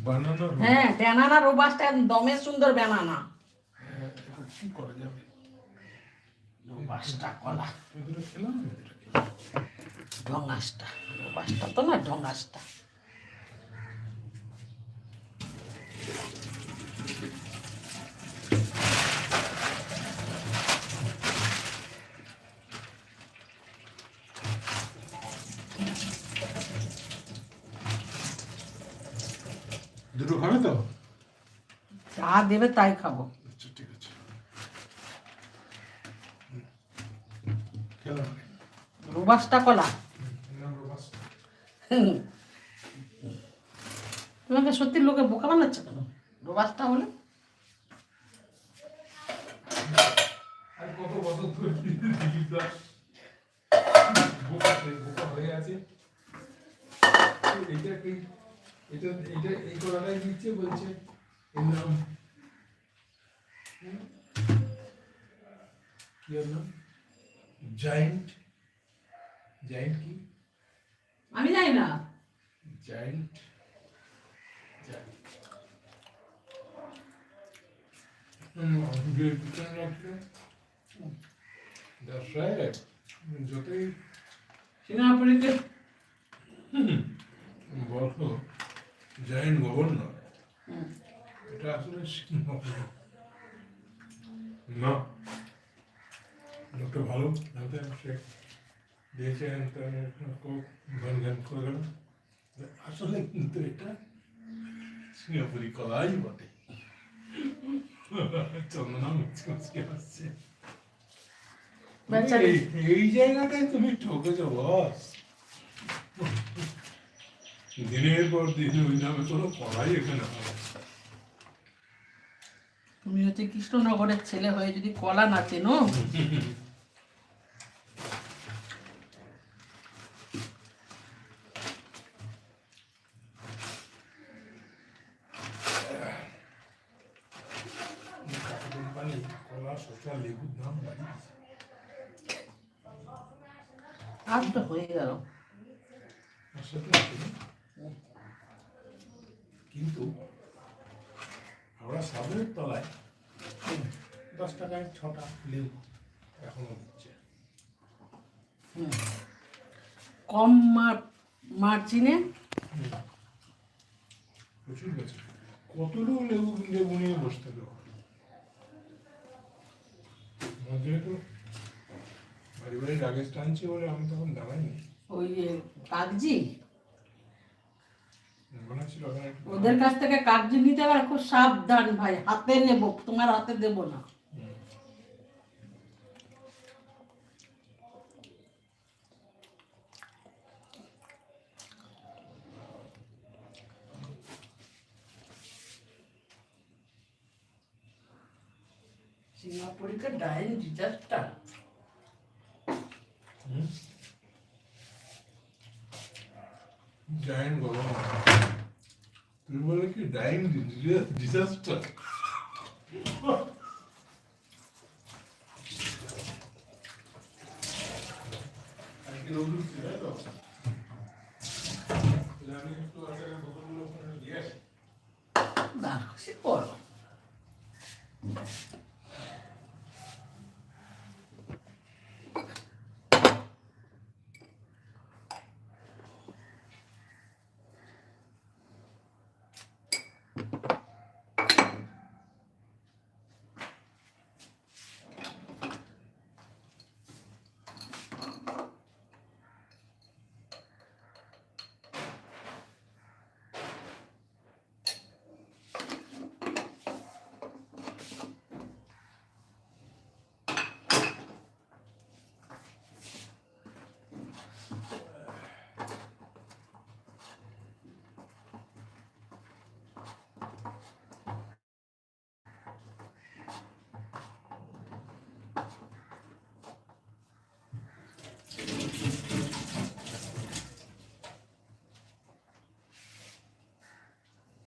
বানানা, হ্যাঁ banana robusta দমে সুন্দর ব্যানানা। কি করা যাবে? রোবাস্টা কলা, এগুলো খেলাম। ঢঙাসটা, রোবাস্টা তো না ঢঙাসটা। দুটো খাবে তো? যা দেবে তাই খাবো। আচ্ছা ঠিক আছে, খেলাম। রোবাস্টা কলা। তোমাকে সত্যি লোকে বোকা বানাচ্ছে কেন? রোবাস্টা হলে আর কত বছর ধরে দিলীপ দাস বোকা হয়ে আছে। এটা কি, এটা এটা এই কলাটাই দিচ্ছে, বলছে এর নাম কি, এর নাম জায়েন্ট। জায়েন্ট কি? আমি জানি না। Giant, that's right. যতই সিঙ্গাপুরিতে বলো জায়েন্ট গভর্নর, এটা আসলে সিঙ্গাপুর না। লোকটা ভালো, সে দিয়েছেন, খুব জ্ঞান করে গেল। আসলে কিন্তু এটা সিঙ্গাপুরি কলাই বটে। চন্দনা মুচকে আসছে। এই জায়গাটায় তুমি ঠকেছ বস। দিনের পর দিন ওই নামে কোনো কলাই এখানে হয়। তুমি হচ্ছে কৃষ্ণনগরের ছেলে হয়ে যদি কলা না চেনো। কলা, শসা, লেবুর দাম বাড়িয়েছে। আজ তো হয়ে গেল। কিন্তু আমরা সামনের তলায় 10 টাকায় 6টা লেবু এখনো দিচ্ছে। কম মার্জিনে প্রচুর গেছে। কতটুকু লেবু লেবু নিয়ে বসে থাকে। যেহেতু বাড়ি বাড়ি লাগেজ টানছি বলে আমি তখন দাঁড়াইনি। ওই কাগজি, মনে হচ্ছিল ওদের কাছ থেকে কাগজি নিতে পারে, খুব সাবধান ভাই, হাতে নেব, তোমার হাতে দেব না। সিঙ্গাপুরিকে ডাইন ডিজাস্টার। জায়েন্ট গভর্নর, তুমি বলে কি ডাইং ডিজাস্টার? না সে করো।